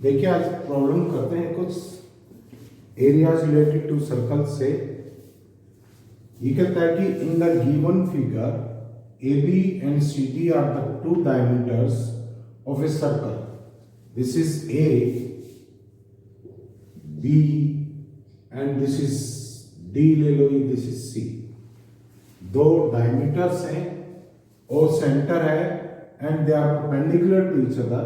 देखिए आज प्रॉब्लम करते हैं कुछ एरियाज रिलेटेड टू सर्कल से। ये कहता है कि in the given figure A B and C D are the two diameters of a circle. This is A B and this is D ले लो, दिस इज सी। दो डायमीटर्स हैं और सेंटर है and they are perpendicular to each other.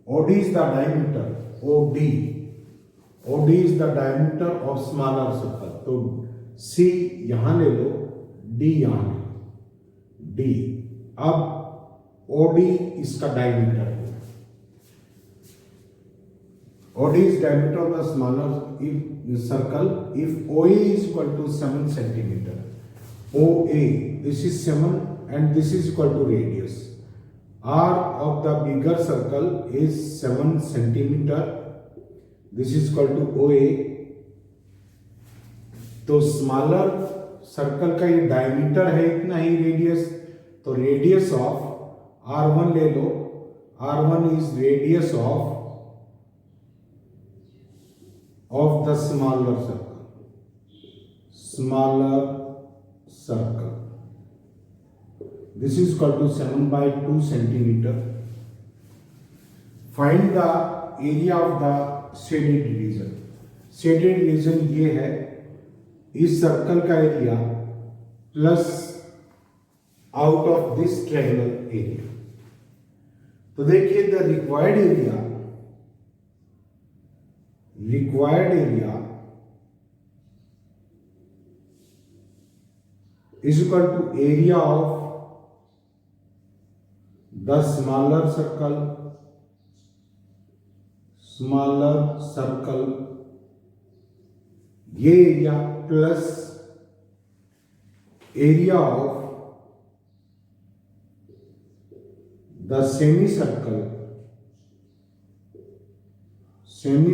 OD is the diameter, OD. OD is the diameter of smaller circle. तो C यहां ले लो, D यहां ले लो, D। अब OD इसका डायमीटर है। OD is diameter of the smaller circle if OA is equal to 7 centimeter. OA, this is 7 and this is equal to radius. R of the bigger circle is 7 centimeter. This is equal to OA. तो smaller circle का ये diameter है इतना ही radius, तो radius of R1 ले लो। R1 is radius of the smaller circle. This is equal to 7/2 centimeter. Find the area of the shaded region. Shaded region ये है इस सर्कल का area plus out of this triangle area. तो देखिए the required area is equal to area of the smaller circle, ये area plus area of the semi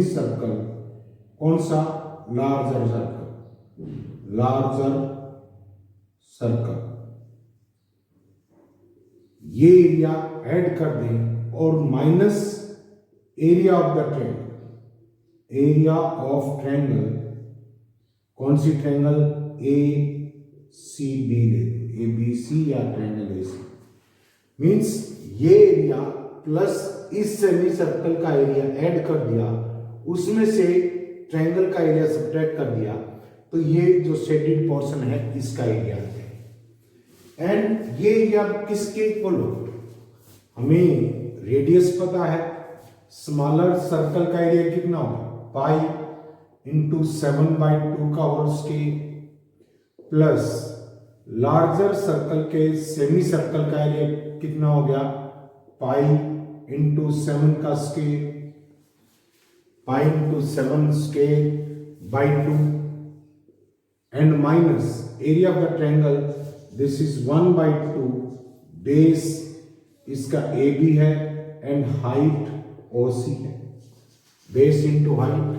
circle. कौन सा? Larger circle. ये एरिया ऐड कर दें और minus area of the triangle. Area of triangle, कौन सी ट्रायंगल? ए C B ले, A B C या ट्रायंगल ए सी। मीन्स ये एरिया प्लस इस सेमी सर्कल का एरिया ऐड कर दिया, उसमें से ट्रायंगल का एरिया सब्ट्रैक्ट कर दिया, तो ये जो शेडेड पोर्शन है इसका एरिया है। एंड ये एरिया किसके इक्वल हो? हमें रेडियस पता है, स्मॉलर सर्कल का एरिया कितना होगा? पाई इंटू 7/2 का whole square plus larger circle के सेमी सर्कल का एरिया कितना हो गया? पाई इंटू 7 का square, pi into 7 square by 2 and minus area of the triangle. This is 1/2, base इसका ए बी है एंड हाइट OC है, बेस इंटू हाइट।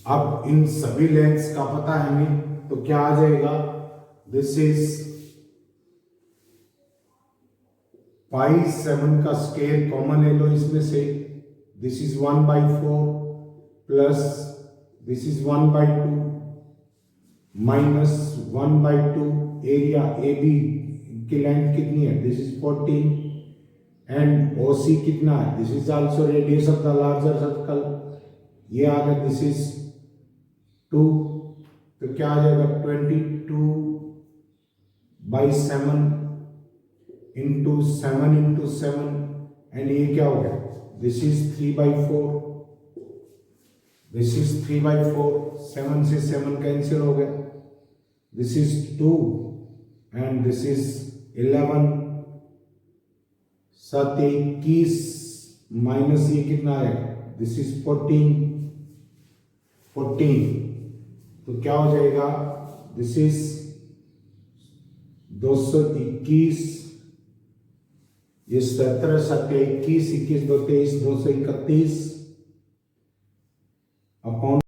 अब इन सभी लेंथ्स का पता है हमें, तो क्या आ जाएगा? दिस इज पाई 7 का स्केयर कॉमन ले लो इसमें से, this is 1/4 plus this is 1/2 minus 1/2 area A B की लेंथ कितनी है? दिस इज 14 एंड OC कितना है? This is also radius of the larger circle. ये आ गया, दिस इज 2, तो क्या आ जाएगा? 22/7 इंटू 7 एंड ये क्या हो गया? दिस इज 3/4, दिस इज 3/4, 7 से 7 कैंसिल हो गया, this is 2 and this is 11, 7 21 minus ये कितना आएगा? दिस इज 14, तो क्या हो जाएगा? दिस इज 221, ये 17 7 21 21 2 23 231 अपॉन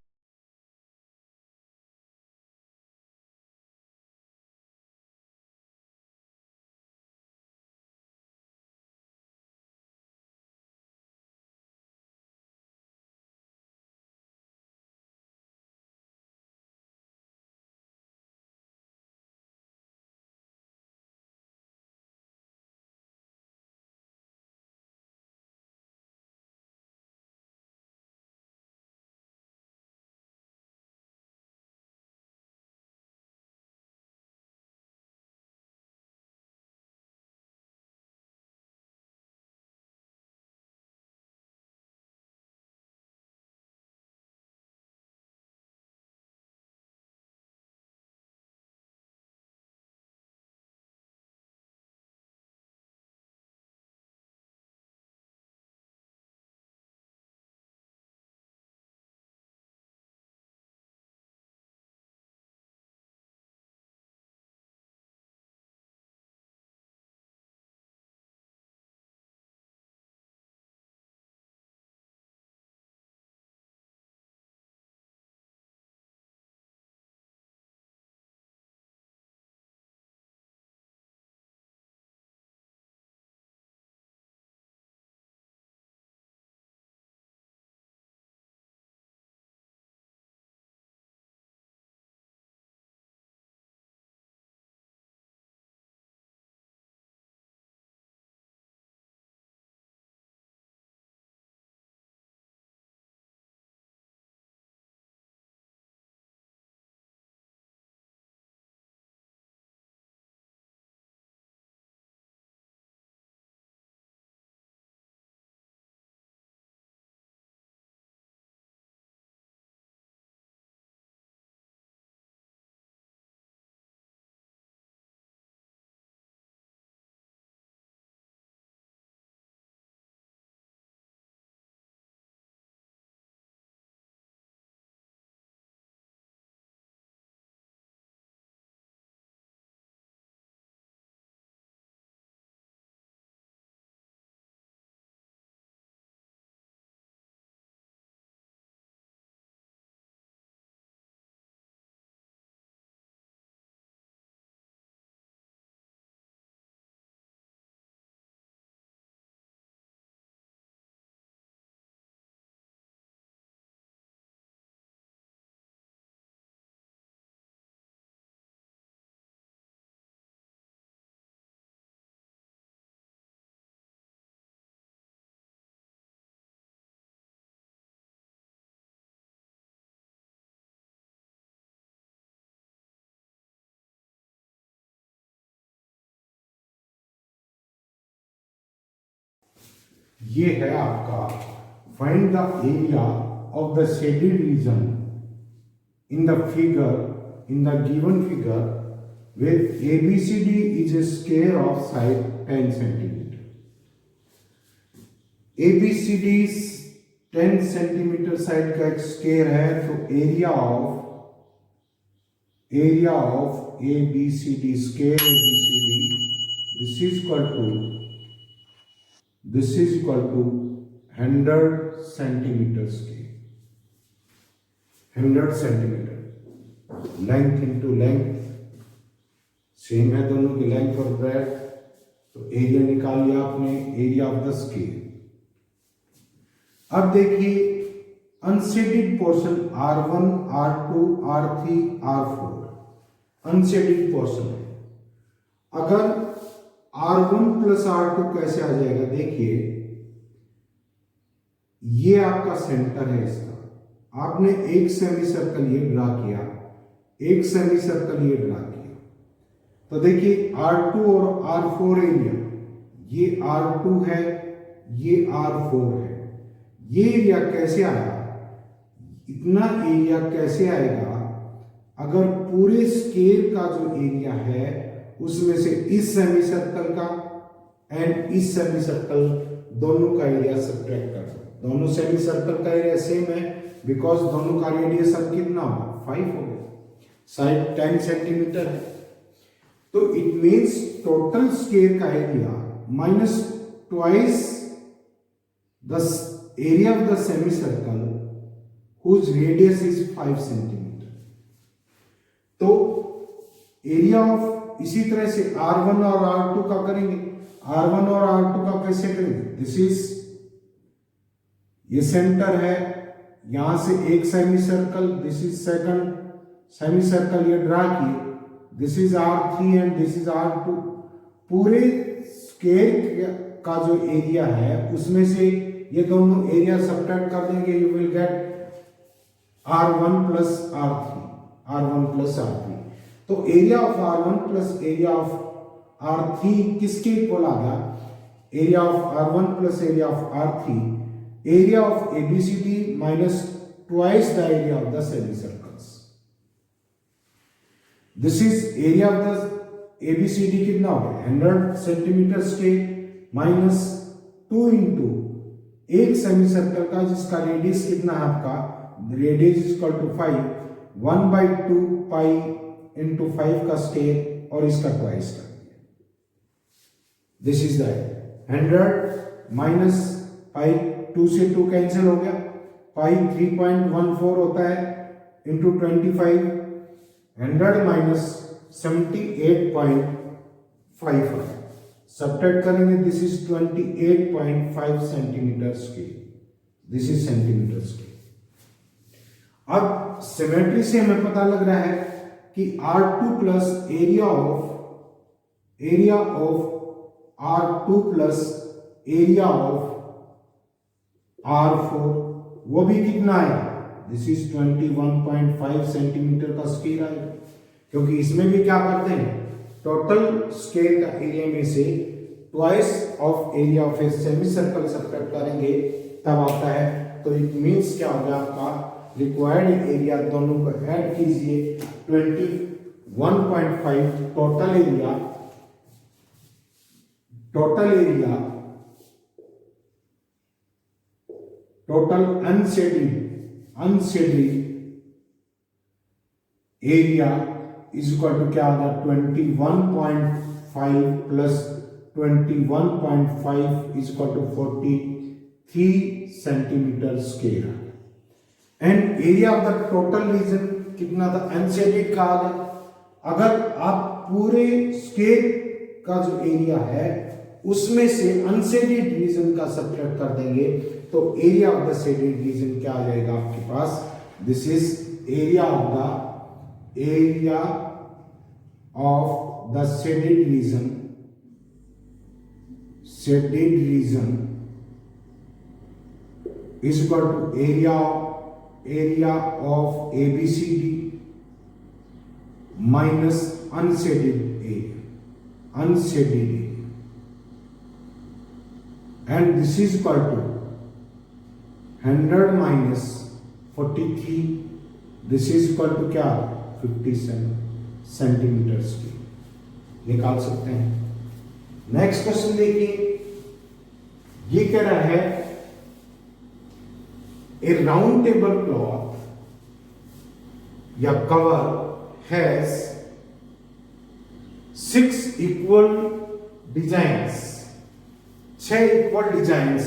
ये है आपका find the area of the shaded reason in the figure, in the given figure with ABCD is a square of side 10 centimeter. ABCD 10 centimetre side का एक स्क्वायर है, तो area of ABCD square ABCD this is equal to 100 centimetre square, 100 centimetre. Length into length same है दोनों की, length और breadth, तो area निकाल लिया आपने, एरिया ऑफ द स्क्वायर। अब देखिए unshaded portion R1, R2, R3, R4 unshaded portion है। अगर R1 प्लस R2 कैसे आ जाएगा, देखिए ये आपका सेंटर है इसका, आपने एक सेमी सर्कल ये ड्रा किया, एक सेमी सर्कल ये ड्रा किया, तो देखिए R2 और R4 एरिया, ये R2 है, ये R4 है, ये एरिया कैसे आया, इतना एरिया कैसे आएगा, अगर पूरे स्क्वायर का जो एरिया है उसमें से इस सेमी सर्कल का एंड इस सेमी सर्कल दोनों का एरिया सब्ट्रैक्ट कर दो। दोनों सेमी सर्कल का एरिया सेम है, बिकॉज दोनों का रेडियस कितना होगा 5 हो गया, साइड 10 सेंटीमीटर है, तो इट मीन्स टोटल स्क्वायर का area minus twice the area of the semi circle whose radius is 5 centimetre. तो एरिया ऑफ इसी तरह से R1 और R2 का करेंगे, R1 और R2 का कैसे करेंगे, दिस इज ये सेंटर है, यहां से एक semi circle, this is second semi circle ये ड्रा किए, this is R3 and this is R2। पूरे स्क्वायर का जो एरिया है उसमें से ये दोनों एरिया सब्ट्रैक्ट कर देंगे, you will get R1 plus R3, R1 plus R3। तो area of R1 plus area of R3 किसके इक्वल आ गया, area of R1 plus area of R3, area of ABCD minus twice the area of the semi circles. This is area of the ABCD कितना हो गया 100 centimetre square minus 2 into एक semi circle का जिसका radius कितना है आपका, radius is equal to 5, 1/2 pi into 5 का स्क्वायर और इसका ट्वाइस कर दिया। This is the 100 minus pi, 2 से 2 कैंसिल हो गया, पाई 3.14 होता है इंटू 25, 100 माइनस 78.5 है, सब्ट्रैक्ट करेंगे, this is 28.5 centimetre square, this is centimetre square. अब सिमेट्री से हमें पता लग रहा है कि R2 plus area of R2 plus area of R4 वो भी कितना है, दिस इज 21.5 सेंटीमीटर का स्क्वायर आएगा, क्योंकि इसमें भी क्या करते हैं, टोटल स्क्वायर का एरिया में से twice of area of a semi circle subtract करेंगे तब आता है। तो इट मीन्स क्या होगा आपका रिक्वायर्ड एरिया, दोनों को ऐड कीजिए, 21.5 total area total unshaded area is equal to क्या होगा 21.5 plus 21.5 is equal to 43 centimetre square. And area of the total region कितना था, अनशेडेड का आ गया। अगर आप पूरे स्क्वायर का जो एरिया है उसमें से अनशेडेड रीजन का सब्ट्रैक्ट कर देंगे तो area of the shaded region क्या आ जाएगा आपके पास, this is area of the shaded region is equal to area of ABCD minus unshaded area and this is equal to 100 minus 43, this is equal to क्या 57 centimetre square निकाल सकते हैं। Next question देखिए, ये कह रहा है ए राउंड टेबल क्लॉथ या cover has 6 equal designs, 6 equal designs.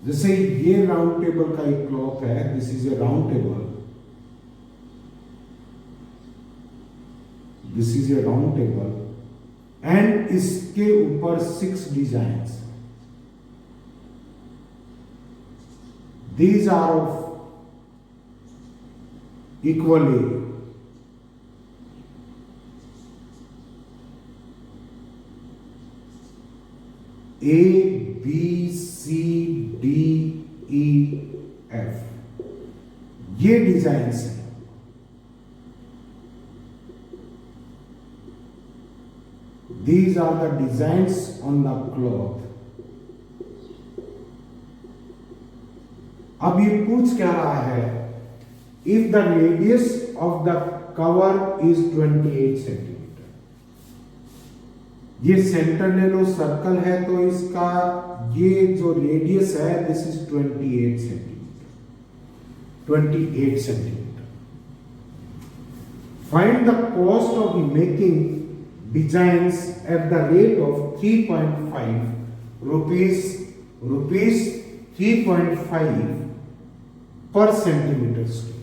जैसे ये राउंड टेबल का एक क्लॉथ है, this is A round table, this is A round table and इसके ऊपर 6 designs, these are of equally A, B, C, D, E, F ये designs हैं। These are the designs on the cloth। अब ये पूछ क्या रहा है, if the radius of the cover is 28 centimetre, ये सेंटर ले लो, सर्कल है तो इसका ये जो रेडियस है this is 28 centimetre, 28 centimetre. Find the cost of making designs at the rate of 3.5 rupees 3.5 पर सेंटीमीटर स्क्वायर।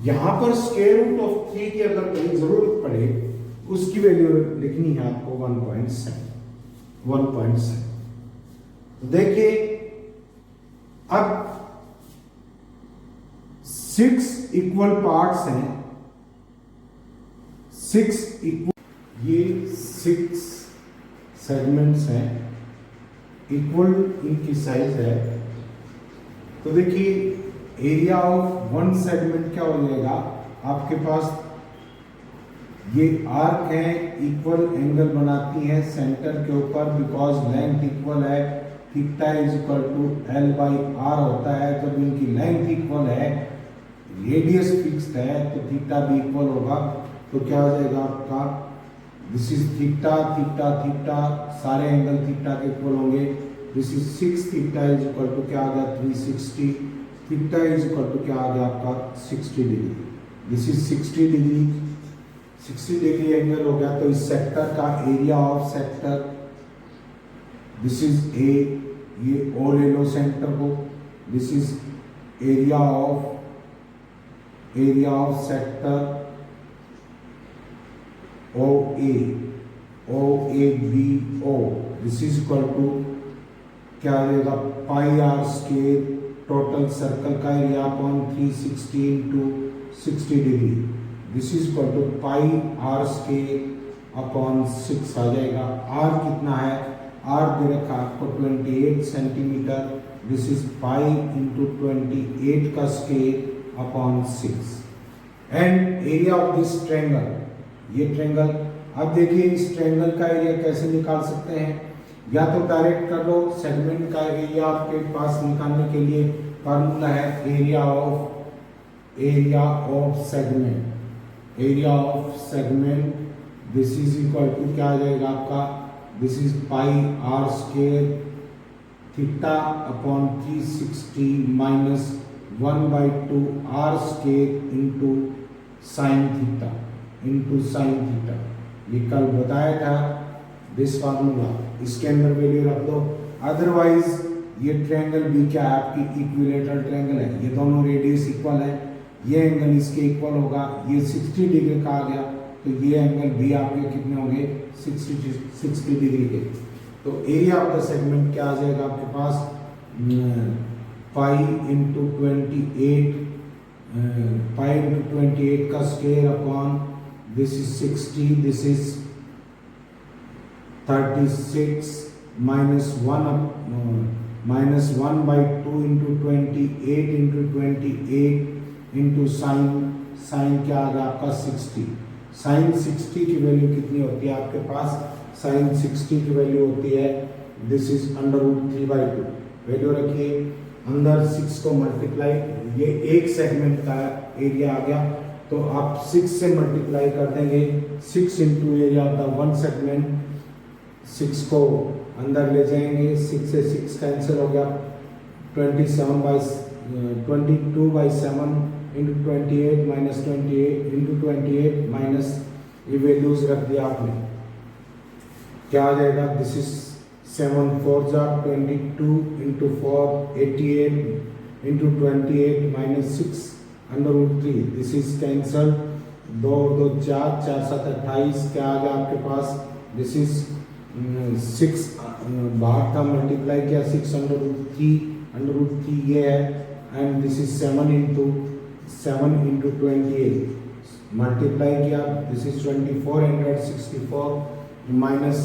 यहां पर स्क्वायर रूट ऑफ 3 की अगर कहीं जरूरत पड़े उसकी वैल्यू लिखनी है आपको 1.7। तो देखिए अब 6 इक्वल पार्ट्स हैं, 6 इक्वल, ये 6 सेगमेंट्स हैं, इक्वल इनकी साइज है। तो देखिए एरिया ऑफ वन सेगमेंट क्या हो जाएगा, आपके पास ये आर्क है, इक्वल एंगल बनाती है सेंटर के ऊपर, बिकॉज लेंथ इक्वल है, theta is equal to L by R होता है। जब इनकी लेंथ इक्वल है, रेडियस फिक्स्ड है, तो थीटा भी इक्वल होगा। तो क्या हो जाएगा आपका, this is theta theta theta, सारे एंगल थीटा के इक्वल होंगे। This is 6 theta is equal to क्या आ गया 360, थीटा इज इक्वल टू क्या आ गया आपका 60 degree. This is 60 degree, 60 degree angle हो गया। तो इस सेक्टर का area of sector, this is A, ये ओ ले लो सेंटर को, this is area of sector OABO, this is equal to क्या आ जाएगा pi R square, total circle का area upon 360 into 60 degree, this is equal to pi R square upon 6 आ जाएगा। आर कितना है, आर दे रखा आपको 28 centimetre, this is pi into 28 का square upon 6 and area of this triangle, ये triangle. अब देखिए इस ट्रायंगल का एरिया कैसे निकाल सकते हैं, या तो डायरेक्ट कर लो, सेगमेंट का एरिया आपके पास निकालने के लिए फार्मूला है area of segment, this is equal to क्या आ जाएगा आपका, this is pi R square theta upon 360 minus 1/2 R square into sine theta. ये कल बताया था दिस फार्मूला, इसके अंदर वैल्यू रख दो। अदरवाइज ये ट्रायंगल भी क्या है आपकी इक्विलेटरल ट्रायंगल है, ये दोनों रेडियस इक्वल है, ये एंगल इसके इक्वल होगा, ये 60 डिग्री का आ गया, तो ये एंगल भी आपके कितने होंगे 60 डिग्री के। तो एरिया ऑफ द सेगमेंट क्या आ जाएगा आपके पास, पाई इंटू 28 का square upon this is 60, this is 36 minus 1/2 into 28 into sine क्या आ गया आपका 60। साइन 60 की वैल्यू कितनी होती है आपके पास, साइन 60 की वैल्यू होती है दिस इज √3/2। वैल्यू रखिए, अंदर 6 को मल्टीप्लाई, ये एक सेगमेंट का एरिया आ गया, तो आप 6 से मल्टीप्लाई कर देंगे, 6 into area of the one segment, 6 को अंदर ले जाएंगे, 6 से 6 कैंसिल हो गया, 22/7 इंटू 28 माइनस 28 इंटू 28 माइनस ये वैल्यूज रख दिया आपने, क्या आ जाएगा, this is 7 4 22 into 4 88 into 28 minus 6 √3, this is cancel, 2 2 4 4 7 28, क्या आ गया आपके पास, दिस इज 6 बाहर था मल्टीप्लाई किया, 6 √3 ये है, and this is 7 into 28 multiply किया, दिस इज 2464 माइनस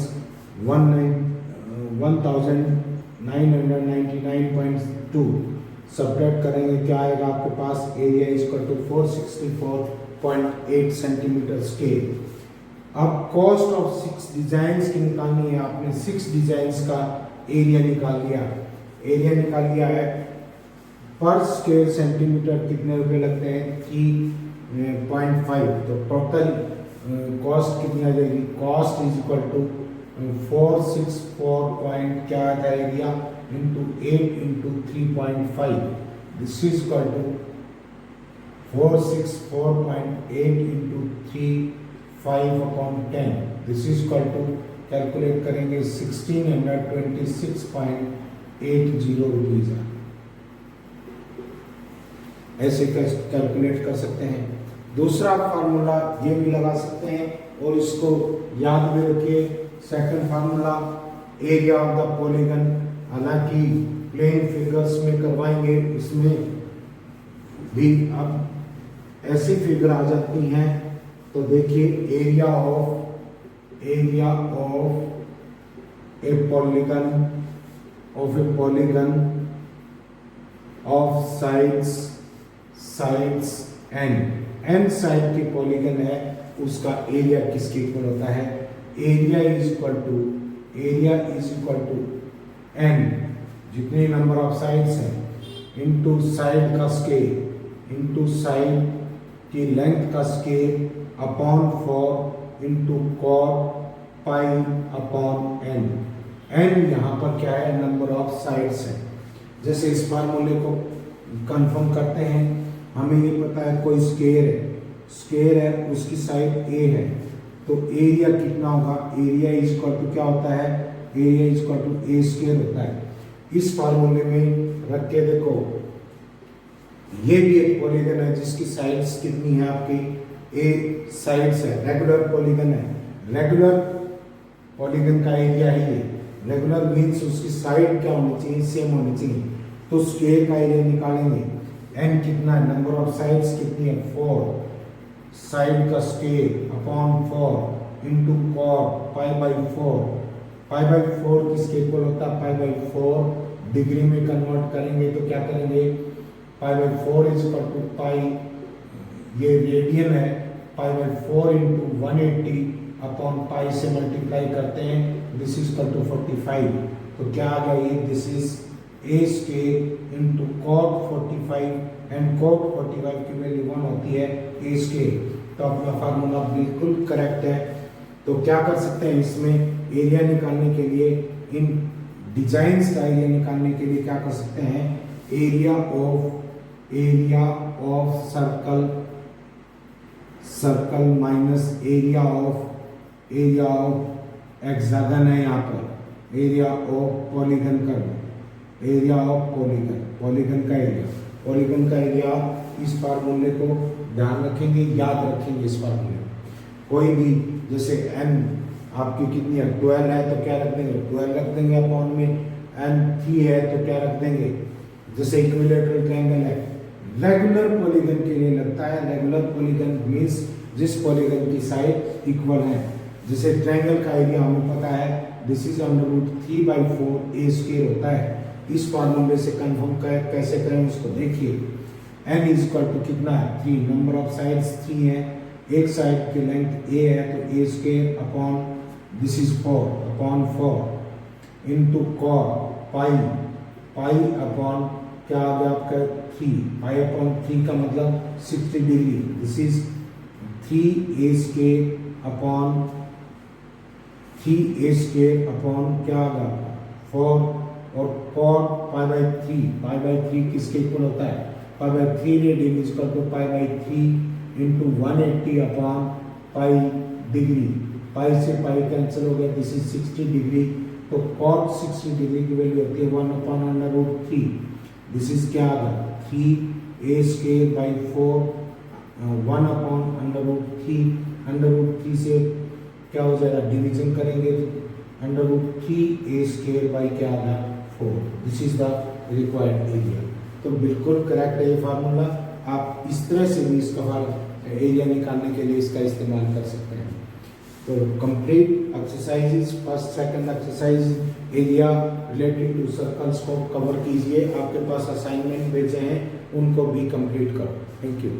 1999.2 सब्ट्रैक्ट करेंगे, क्या आएगा आपके पास, area is equal to 464.8 centimetre square. अब कॉस्ट ऑफ 6 डिजाइन्स की निकालनी है, आपने 6 डिजाइन्स का एरिया निकाल लिया, है पर स्क्वायर सेंटीमीटर कितने रुपए लगते हैं, 3.5, तो टोटल कॉस्ट कितनी आ जाएगी, cost is equal to 464 point क्या आता है area into 8 into 3.5, this is equal to 464.8 into 3/5/10, this is equal to, calculate करेंगे 1626.80 रुपीज, ऐसे कैलकुलेट कर सकते हैं। दूसरा फार्मूला ये भी लगा सकते हैं और इसको याद भी रखिए, second formula area of the polygon, हालांकि प्लेन फिगर्स में करवाएंगे, इसमें भी अब ऐसी फिगर आ जाती हैं, तो देखिए area of a polygon of sides N side की पॉलीगन है, उसका एरिया किसके इक्वल होता है, area is equal to N, जितने नंबर ऑफ साइड्स हैं इनटू साइड का स्केल इनटू साइड की लेंथ का scale upon 4 into cot pi upon N. N यहाँ पर क्या है, नंबर ऑफ साइड्स है। जैसे इस फार्मूले को कंफर्म करते हैं, हमें ये पता है कोई स्क्वायर है, उसकी साइड ए है, तो एरिया कितना होगा, एरिया इज इक्वल टू क्या होता है, area is equal to A square होता है। इस फार्मूले में रख के देखो, ये भी एक पॉलीगन है जिसकी साइड्स कितनी है आपकी, ए साइड्स है, रेगुलर पॉलीगन है, रेगुलर पॉलीगन का एरिया है ये, रेगुलर मीन्स उसकी साइड क्या होनी चाहिए, सेम होनी चाहिए, तो स्क्वायर का एरिया निकालेंगे, एन कितना है, नंबर ऑफ साइड्स कितनी है 4, साइड का स्क्वायर अपॉन 4 इंटू कॉट π/4, π/4 किसके इक्वल होता है, π/4 डिग्री में कन्वर्ट करेंगे तो क्या करेंगे, π/4 इज इक्वल टू पाई, ये रेडियन है, π/4 इंटू 180 अपॉन पाई से मल्टीप्लाई करते हैं, दिस इज इक्वल टू 45, तो क्या आ गया ये, this is A square into cot 45 and cot 45 की वैल्यू 1 होती है ए स्क्वायर, तो अपना फार्मूला बिल्कुल करेक्ट है। तो क्या कर सकते हैं, इसमें एरिया निकालने के लिए, इन डिजाइन्स का एरिया निकालने के लिए क्या कर सकते हैं, area of circle minus area of hexagon है, यहाँ पर एरिया ऑफ पॉलीगन करना, एरिया ऑफ पॉलीगन का एरिया, इस फार्मूले को ध्यान रखेंगे, याद रखेंगे इस फार्मूले को। कोई भी जैसे n आपकी कितनी है, 12 है तो क्या रख देंगे, 12 रख देंगे अपॉन में, n 3 है तो क्या रख देंगे, जैसे इक्विलैटरल ट्रायंगल है, रेगुलर पॉलीगन के लिए लगता है, रेगुलर पॉलीगन मीन्स जिस पॉलीगन की साइड इक्वल है, जैसे ट्रायंगल का एरिया हमें पता है, दिस इज √3/4 ए स्क्वायर होता है। इस फार्मूले से कंफर्म कैसे करें उसको देखिए, n इज इक्वल टू कितना है, 3, नंबर ऑफ साइड्स 3 है, एक साइड की लेंथ a है तो a square upon this is 4 upon 4, into cot pi upon क्या आ गया आपका 3, पाई अपॉन 3 का मतलब 60 degree, this is 3a square upon 3a square upon क्या आ गया 4 और कॉट पाई बाई 3 किसके इक्वल होता है, pi by 3 radian is equal to pi by 3 into 180 upon pi degree, pi से पाई कैंसिल हो गया, दिस इज 60 डिग्री, तो कॉट 60 डिग्री की वैल्यू होती है 1 upon under root 3, this is क्या आ गया 3a square by 4 1 upon under root 3 से क्या हो जाएगा डिवीजन करेंगे तो under root 3a square by क्या आ गया 4, this is the required area. तो बिल्कुल करेक्ट है ये फार्मूला, आप इस तरह से भी इसका एरिया निकालने के लिए इसका इस्तेमाल कर सकते हैं। तो complete exercises first second exercise area related to circles को कवर कीजिए, आपके पास असाइनमेंट भेजे हैं उनको भी कंप्लीट करो। Thank you.